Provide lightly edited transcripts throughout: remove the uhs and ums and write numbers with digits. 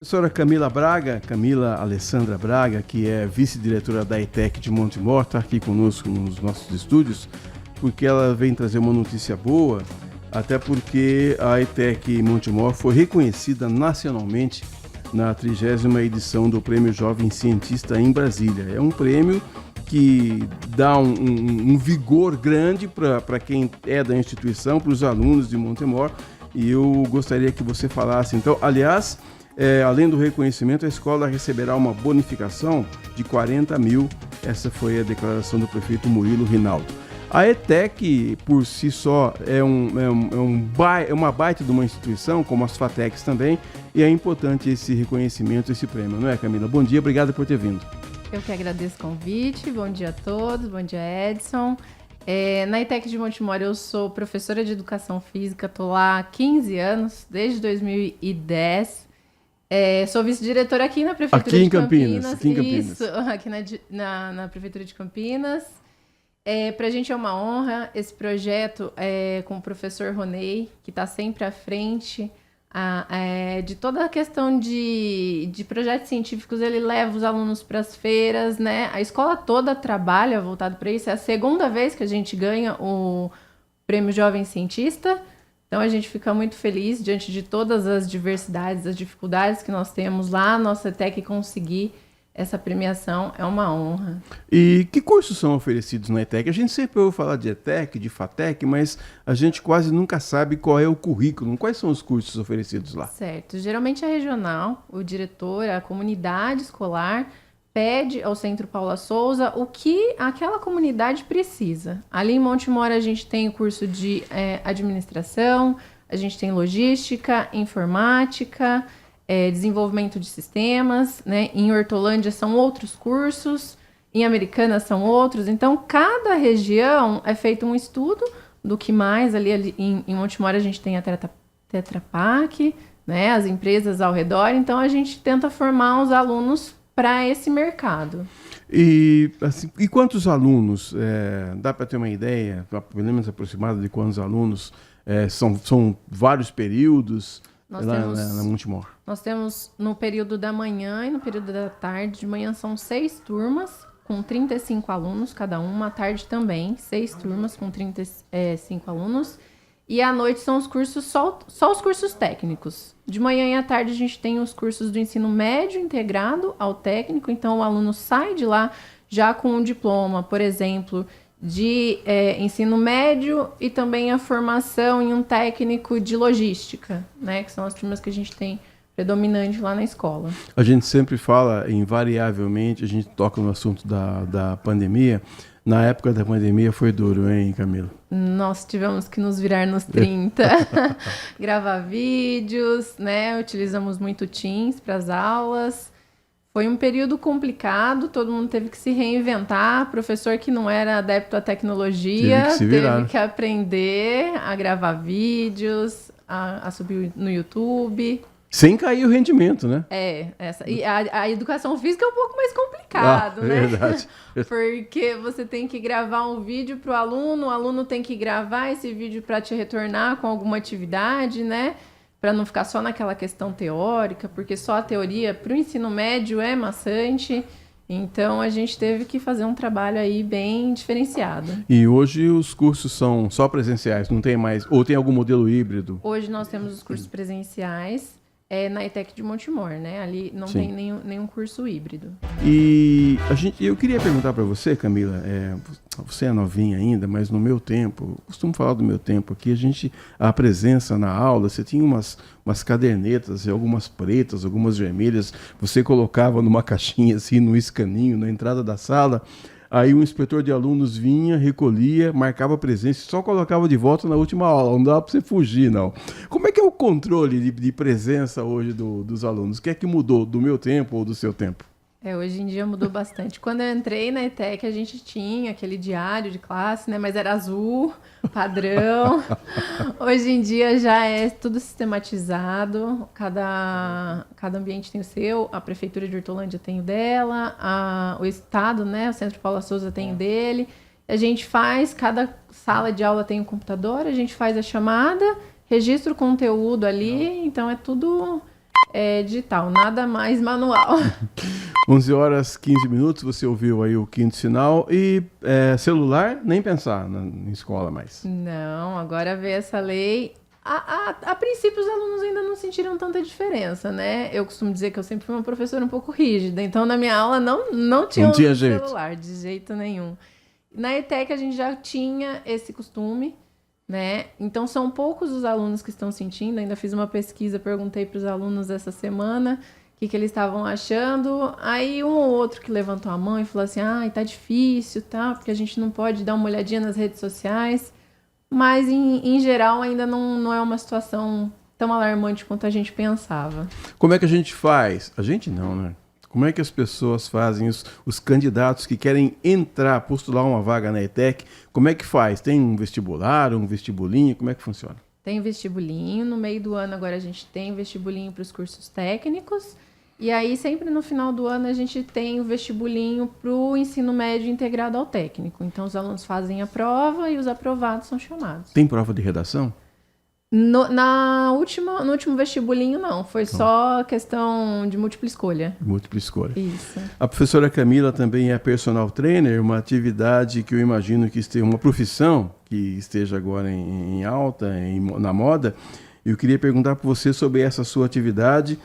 Professora Camila Braga, Camila Alessandra Braga, que é vice-diretora da ETEC de Montemor, está aqui conosco nos nossos estúdios, porque ela vem trazer uma notícia boa, até porque a ETEC Montemor foi reconhecida nacionalmente na 30ª edição do Prêmio Jovem Cientista em Brasília. É um prêmio que dá um vigor grande para quem é da instituição, para os alunos de Montemor, e eu gostaria que você falasse, então, aliás... além do reconhecimento, a escola receberá uma bonificação de 40 mil. Essa foi a declaração do prefeito Murilo Rinaldo. A ETEC, por si só, é uma baita de uma instituição, como as FATECs também, e é importante esse reconhecimento, esse prêmio, não é, Camila? Bom dia, obrigado por ter vindo. Eu que agradeço o convite, bom dia a todos, bom dia, Edson. Na ETEC de Montemor eu sou professora de Educação Física, estou lá há 15 anos, desde 2010. Sou vice-diretora aqui na Prefeitura de Campinas. Aqui em Campinas. Isso, aqui na Prefeitura de Campinas. Para a gente é uma honra esse projeto com o professor Ronei, que está sempre à frente de toda a questão de projetos científicos. Ele leva os alunos para as feiras, né? A escola toda trabalha voltado para isso. É a segunda vez que a gente ganha o Prêmio Jovem Cientista. Então, a gente fica muito feliz diante de todas as diversidades, as dificuldades que nós temos lá. A nossa ETEC conseguir essa premiação é uma honra. E que cursos são oferecidos na ETEC? A gente sempre ouve falar de ETEC, de FATEC, mas a gente quase nunca sabe qual é o currículo. Quais são os cursos oferecidos lá? Certo. Geralmente é regional, o diretor, a comunidade escolar pede ao Centro Paula Souza o que aquela comunidade precisa. Ali em Montemor a gente tem o curso de administração, a gente tem logística, informática, desenvolvimento de sistemas, né? Em Hortolândia são outros cursos, em Americana são outros. Então, cada região é feito um estudo do que mais. Ali em Montemor a gente tem a Tetra Pak, né? As empresas ao redor. Então, a gente tenta formar os alunos para esse mercado. E quantos alunos? Dá para ter uma ideia, pelo menos aproximada, de quantos alunos? São vários períodos na Montemor? Nós temos no período da manhã e no período da tarde. De manhã são 6 turmas, com 35 alunos cada uma. À tarde também, 6 turmas com 35 alunos. E à noite são os cursos, só os cursos técnicos. De manhã e à tarde a gente tem os cursos do ensino médio integrado ao técnico. Então o aluno sai de lá já com um diploma, por exemplo, de ensino médio e também a formação em um técnico de logística, né? Que são as turmas que a gente tem predominante lá na escola. A gente sempre fala, invariavelmente, a gente toca no assunto da pandemia. Na época da pandemia foi duro, hein, Camila? Nós tivemos que nos virar nos 30, gravar vídeos, né? Utilizamos muito Teams para as aulas. Foi um período complicado, todo mundo teve que se reinventar. Professor que não era adepto à tecnologia teve que aprender a gravar vídeos, a subir no YouTube. Sem cair o rendimento, né? E a educação física é um pouco mais complicado, né? Verdade. Porque você tem que gravar um vídeo para o aluno tem que gravar esse vídeo para te retornar com alguma atividade, né? Para não ficar só naquela questão teórica, porque só a teoria para o ensino médio é maçante. Então, a gente teve que fazer um trabalho aí bem diferenciado. E hoje os cursos são só presenciais, não tem mais? Ou tem algum modelo híbrido? Hoje nós temos os cursos presenciais. Na ETEC de Montemor, né? Ali não Sim. tem nenhum curso híbrido. E eu queria perguntar para você, Camila, você é novinha ainda, mas no meu tempo, eu costumo falar do meu tempo aqui, a presença na aula, você tinha umas cadernetas, algumas pretas, algumas vermelhas, você colocava numa caixinha assim, no escaninho, na entrada da sala. Aí o inspetor de alunos vinha, recolhia, marcava presença e só colocava de volta na última aula. Não dava para você fugir, não. Como é que é o controle de presença hoje dos alunos? O que é que mudou do meu tempo ou do seu tempo? Hoje em dia mudou bastante. Quando eu entrei na ETEC, a gente tinha aquele diário de classe, né? Mas era azul, padrão. Hoje em dia já é tudo sistematizado. Cada ambiente tem o seu. A Prefeitura de Hortolândia tem o dela. O Estado, né? O Centro Paula Souza tem o dele. A gente faz, cada sala de aula tem um computador. A gente faz a chamada, registra o conteúdo ali. Então é tudo digital, nada mais manual. 11 horas 15 minutos, você ouviu aí o quinto sinal. E celular, nem pensar em escola mais. Não, agora veio essa lei. A princípio, os alunos ainda não sentiram tanta diferença, né? Eu costumo dizer que eu sempre fui uma professora um pouco rígida, então na minha aula não tinha celular, de jeito nenhum. Na ETEC a gente já tinha esse costume, né? Então são poucos os alunos que estão sentindo. Ainda fiz uma pesquisa, perguntei para os alunos essa semana o que eles estavam achando. Aí um ou outro que levantou a mão e falou assim, tá difícil, tá? Porque a gente não pode dar uma olhadinha nas redes sociais. Mas, em geral, ainda não é uma situação tão alarmante quanto a gente pensava. Como é que a gente faz? A gente não, né? Como é que as pessoas fazem, os candidatos que querem entrar, postular uma vaga na ETEC, como é que faz? Tem um vestibular, um vestibulinho? Como é que funciona? Tem vestibulinho. No meio do ano, agora, a gente tem vestibulinho para os cursos técnicos. E aí, sempre no final do ano, a gente tem o vestibulinho para o ensino médio integrado ao técnico. Então, os alunos fazem a prova e os aprovados são chamados. Tem prova de redação? No último vestibulinho, não. Foi só questão de múltipla escolha. Múltipla escolha. Isso. A professora Camila também é personal trainer, uma atividade que eu imagino que esteja, uma profissão que esteja agora em alta, na moda. Eu queria perguntar para você sobre essa sua atividade.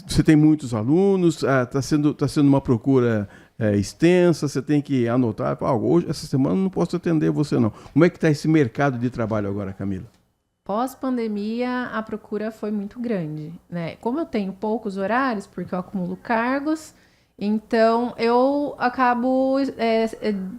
Você tem muitos alunos, está sendo uma procura extensa, você tem que anotar, hoje, essa semana não posso atender você não. Como é que está esse mercado de trabalho agora, Camila? Pós-pandemia, a procura foi muito grande, né? Como eu tenho poucos horários, porque eu acumulo cargos, então eu acabo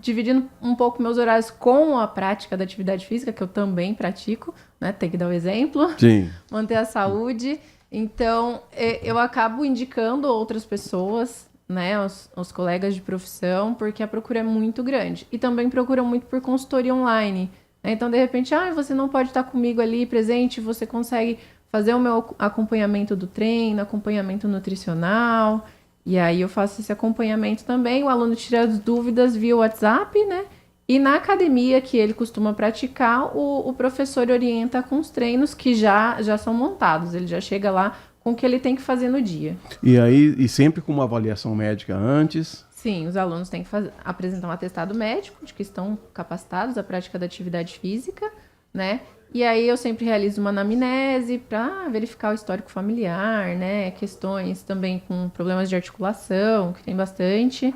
dividindo um pouco meus horários com a prática da atividade física, que eu também pratico, né? Tem que dar o exemplo. Sim. Manter a saúde. Então, eu acabo indicando outras pessoas, né? Os colegas de profissão, porque a procura é muito grande. E também procuram muito por consultoria online. Né? Então, de repente, você não pode estar comigo ali presente, você consegue fazer o meu acompanhamento do treino, acompanhamento nutricional. E aí eu faço esse acompanhamento também. O aluno tira as dúvidas via WhatsApp, né? E na academia que ele costuma praticar, o professor orienta com os treinos que já são montados. Ele já chega lá com o que ele tem que fazer no dia. E sempre com uma avaliação médica antes? Sim, os alunos têm que apresentar um atestado médico de que estão capacitados à prática da atividade física, né? E aí eu sempre realizo uma anamnese para verificar o histórico familiar, né? Questões também com problemas de articulação, que tem bastante.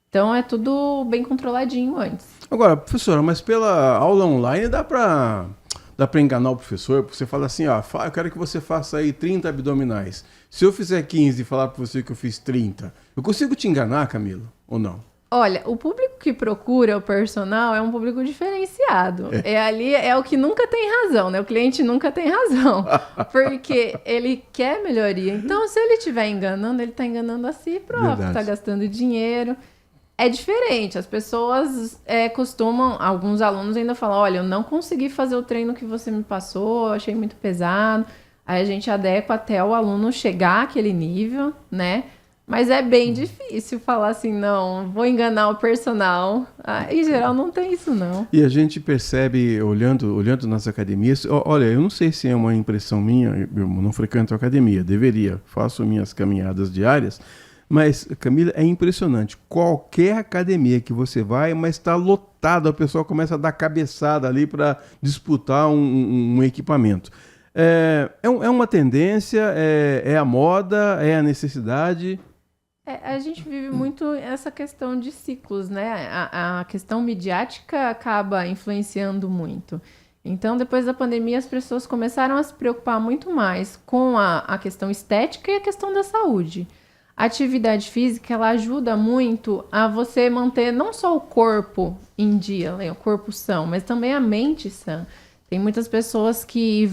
Então, é tudo bem controladinho antes. Agora, professora, mas pela aula online dá para enganar o professor? Você fala assim, eu quero que você faça aí 30 abdominais. Se eu fizer 15 e falar para você que eu fiz 30, eu consigo te enganar, Camila, ou não? Olha, o público que procura o personal é um público diferenciado. É o que nunca tem razão, né? O cliente nunca tem razão. Porque ele quer melhoria. Então, se ele estiver enganando, ele está enganando a si próprio, está gastando dinheiro. É diferente, as pessoas costumam, alguns alunos ainda falam, olha, eu não consegui fazer o treino que você me passou, eu achei muito pesado. Aí a gente adequa até o aluno chegar àquele nível, né? Mas é bem difícil falar assim, não, vou enganar o personal. Em geral não tem isso não. E a gente percebe, olhando nas academias, olha, eu não sei se é uma impressão minha, eu não frequento a academia, deveria, faço minhas caminhadas diárias, mas, Camila, é impressionante. Qualquer academia que você vai, mas está lotado, a pessoa começa a dar cabeçada ali para disputar um equipamento. É uma tendência, é a moda, é a necessidade? A gente vive muito essa questão de ciclos, né? A questão midiática acaba influenciando muito. Então, depois da pandemia, as pessoas começaram a se preocupar muito mais com a questão estética e a questão da saúde. A atividade física, ela ajuda muito a você manter não só o corpo em dia, né, o corpo são, mas também a mente sã. Tem muitas pessoas que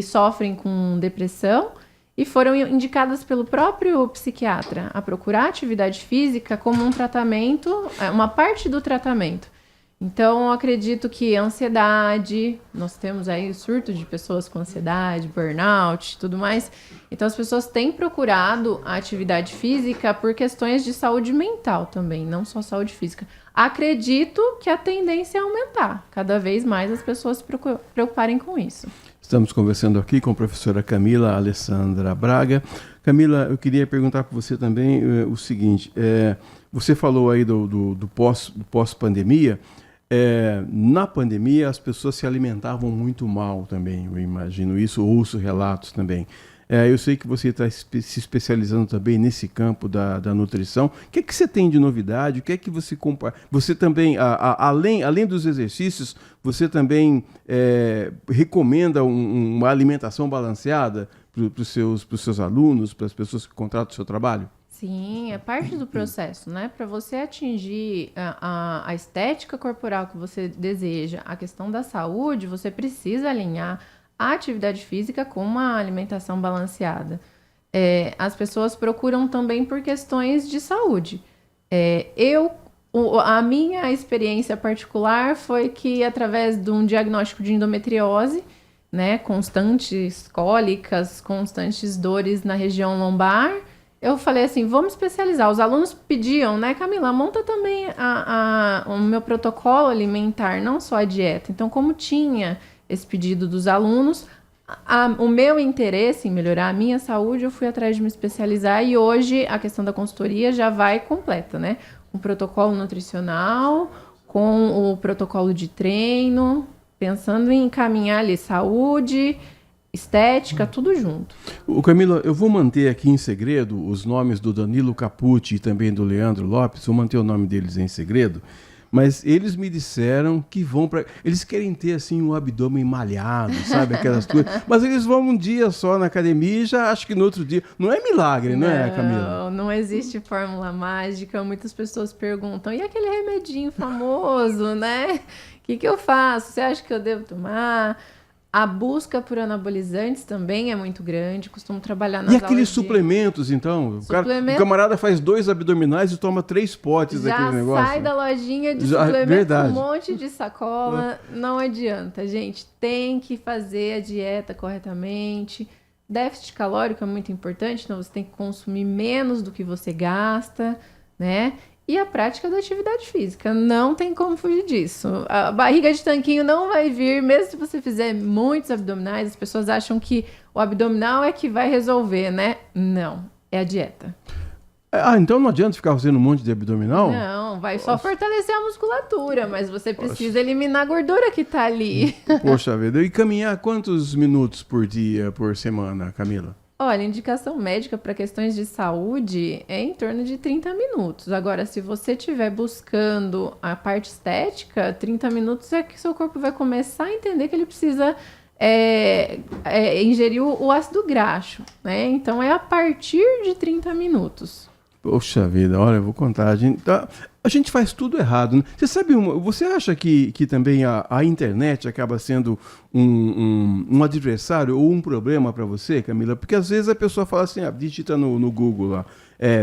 sofrem com depressão e foram indicadas pelo próprio psiquiatra a procurar atividade física como um tratamento, uma parte do tratamento. Então, eu acredito que a ansiedade, nós temos aí surto de pessoas com ansiedade, burnout, tudo mais. Então, as pessoas têm procurado a atividade física por questões de saúde mental também, não só saúde física. Acredito que a tendência é aumentar, cada vez mais as pessoas se preocuparem com isso. Estamos conversando aqui com a professora Camila Alessandra Braga. Camila, eu queria perguntar para você também o seguinte, você falou aí do pós-pandemia. Na pandemia as pessoas se alimentavam muito mal também, eu imagino isso, ouço relatos também. Eu sei que você está se especializando também nesse campo da nutrição. O que é que você tem de novidade? O que é que você compara? Você também, além dos exercícios, você também recomenda uma alimentação balanceada para os seus alunos, para as pessoas que contratam o seu trabalho? Sim, é parte do processo, né? Para você atingir a estética corporal que você deseja, a questão da saúde, você precisa alinhar a atividade física com uma alimentação balanceada. As pessoas procuram também por questões de saúde. A minha experiência particular foi que, através de um diagnóstico de endometriose, né, constantes cólicas, constantes dores na região lombar, eu falei assim, vamos especializar. Os alunos pediam, né, Camila, monta também o meu protocolo alimentar, não só a dieta. Então, como tinha esse pedido dos alunos, o meu interesse em melhorar a minha saúde, eu fui atrás de me especializar e hoje a questão da consultoria já vai completa, né? Com protocolo nutricional, com o protocolo de treino, pensando em encaminhar ali saúde, estética, tudo junto. Camila, eu vou manter aqui em segredo os nomes do Danilo Capucci e também do Leandro Lopes, vou manter o nome deles em segredo. Mas eles me disseram que vão para... Eles querem ter, assim, um abdômen malhado, sabe? Aquelas coisas. Mas eles vão um dia só na academia e já acho que no outro dia... Não é milagre, não é, Camila? Não existe fórmula mágica. Muitas pessoas perguntam, e aquele remedinho famoso, né? O que eu faço? Você acha que eu devo tomar? A busca por anabolizantes também é muito grande, costumo trabalhar nas aulas. E aqueles suplementos, então? O camarada faz 2 abdominais e toma 3 potes daquele negócio. Já sai da lojinha de suplemento com um monte de sacola. Não adianta, gente. Tem que fazer a dieta corretamente. Déficit calórico é muito importante, então você tem que consumir menos do que você gasta, né? E a prática da atividade física, não tem como fugir disso. A barriga de tanquinho não vai vir, mesmo se você fizer muitos abdominais. As pessoas acham que o abdominal é que vai resolver, né? Não, é a dieta. Então não adianta ficar fazendo um monte de abdominal? Não, vai só fortalecer a musculatura, mas você precisa eliminar a gordura que tá ali. Poxa vida, e caminhar quantos minutos por dia, por semana, Camila? Olha, indicação médica para questões de saúde é em torno de 30 minutos. Agora, se você estiver buscando a parte estética, 30 minutos é que seu corpo vai começar a entender que ele precisa ingerir o ácido graxo, né? Então, é a partir de 30 minutos. Poxa vida, olha, eu vou contar. A gente faz tudo errado, né? Você sabe, você acha que também a internet acaba sendo um adversário ou um problema para você, Camila? Porque às vezes a pessoa fala assim, digita no Google lá,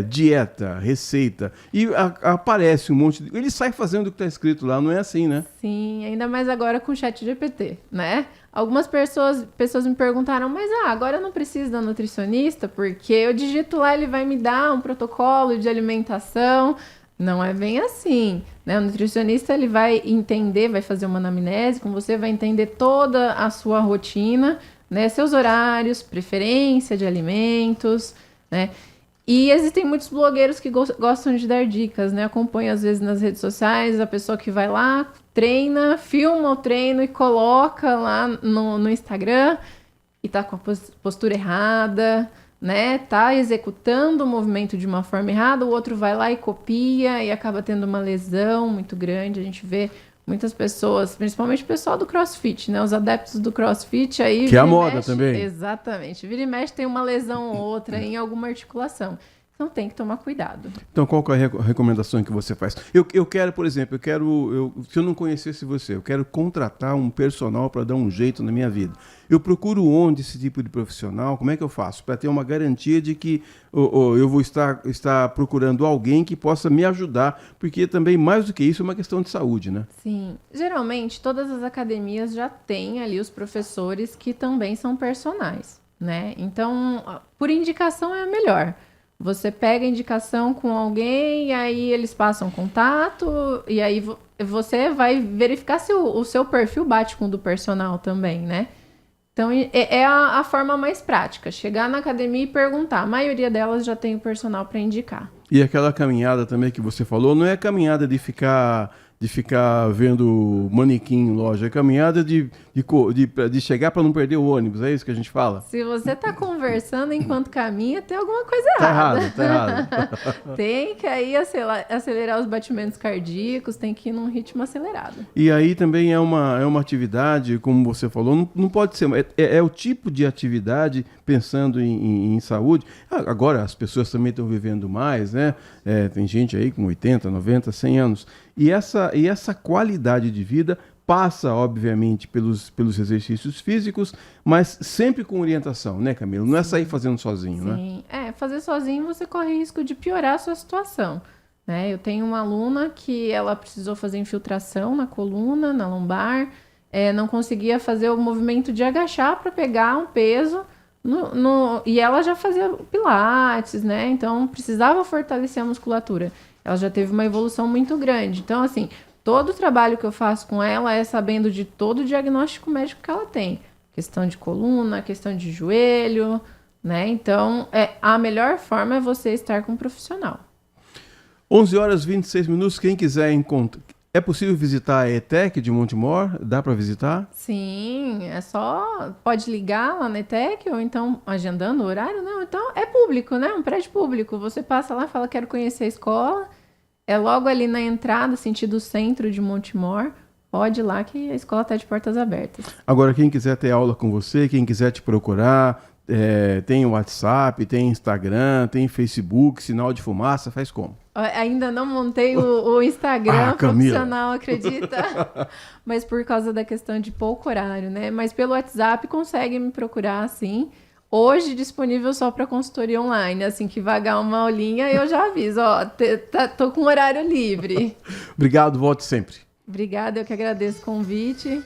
dieta, receita, e aparece um monte de... Ele sai fazendo o que está escrito lá, não é assim, né? Sim, ainda mais agora com o ChatGPT, né? Algumas pessoas me perguntaram, mas agora eu não preciso da nutricionista, porque eu digito lá, ele vai me dar um protocolo de alimentação. Não é bem assim, né? O nutricionista, ele vai entender, vai fazer uma anamnese com você, vai entender toda a sua rotina, né? Seus horários, preferência de alimentos, né? E existem muitos blogueiros que gostam de dar dicas, né? Acompanho às vezes nas redes sociais a pessoa que vai lá, treina, filma o treino e coloca lá no Instagram e tá com a postura errada, né? Tá executando o movimento de uma forma errada, o outro vai lá e copia e acaba tendo uma lesão muito grande. A gente vê muitas pessoas, principalmente o pessoal do CrossFit, né? Os adeptos do CrossFit aí... Que é a moda também. Exatamente. Vira e mexe tem uma lesão ou outra em alguma articulação. Então tem que tomar cuidado. Então qual que é a recomendação que você faz? Eu quero, por exemplo, se eu não conhecesse você, eu quero contratar um personal para dar um jeito na minha vida. Eu procuro onde esse tipo de profissional? Como é que eu faço? Para ter uma garantia de que eu vou estar procurando alguém que possa me ajudar, porque também, mais do que isso, é uma questão de saúde, né? Sim. Geralmente, todas as academias já têm ali os professores que também são personais, né? Então, por indicação é a melhor. Você pega a indicação com alguém e aí eles passam contato e aí você vai verificar se o seu perfil bate com o do personal também, né? Então, é a forma mais prática. Chegar na academia e perguntar. A maioria delas já tem o personal para indicar. E aquela caminhada também que você falou, não é caminhada de ficar vendo manequim em loja, é caminhada de chegar para não perder o ônibus, é isso que a gente fala? Se você tá conversando enquanto caminha, tem alguma coisa Tá errada. errado, tá errado. Tem que aí acelerar os batimentos cardíacos, tem que ir num ritmo acelerado. E aí também é uma atividade, como você falou, não pode ser, é o tipo de atividade pensando em saúde. Agora as pessoas também estão vivendo mais, né? Tem gente aí com 80, 90, 100 anos. E essa qualidade de vida passa, obviamente, pelos exercícios físicos, mas sempre com orientação, né, Camila? Não é sair fazendo sozinho, né? Sim, fazer sozinho você corre risco de piorar a sua situação, né? Eu tenho uma aluna que ela precisou fazer infiltração na coluna, na lombar, não conseguia fazer o movimento de agachar para pegar um peso, e ela já fazia pilates, né? Então precisava fortalecer a musculatura. Ela já teve uma evolução muito grande. Então, assim, todo o trabalho que eu faço com ela é sabendo de todo o diagnóstico médico que ela tem. Questão de coluna, questão de joelho, né? Então, a melhor forma é você estar com um profissional. 11 horas e 26 minutos, quem quiser encontrar... É possível visitar a ETEC de Montemor? Dá para visitar? Sim, pode ligar lá na ETEC ou então agendando o horário, não, então é público, né? Um prédio público, você passa lá, fala quero conhecer a escola, é logo ali na entrada, sentido centro de Montemor, pode ir lá que a escola está de portas abertas. Agora, quem quiser ter aula com você, quem quiser te procurar, tem WhatsApp, tem Instagram, tem Facebook, Sinal de Fumaça, faz como? Ainda não montei o Instagram profissional, acredita? Mas por causa da questão de pouco horário, né? Mas pelo WhatsApp consegue me procurar, sim. Hoje disponível só para consultoria online. Assim que vagar uma aulinha, eu já aviso. Tô com horário livre. Obrigado, volte sempre. Obrigada, eu que agradeço o convite.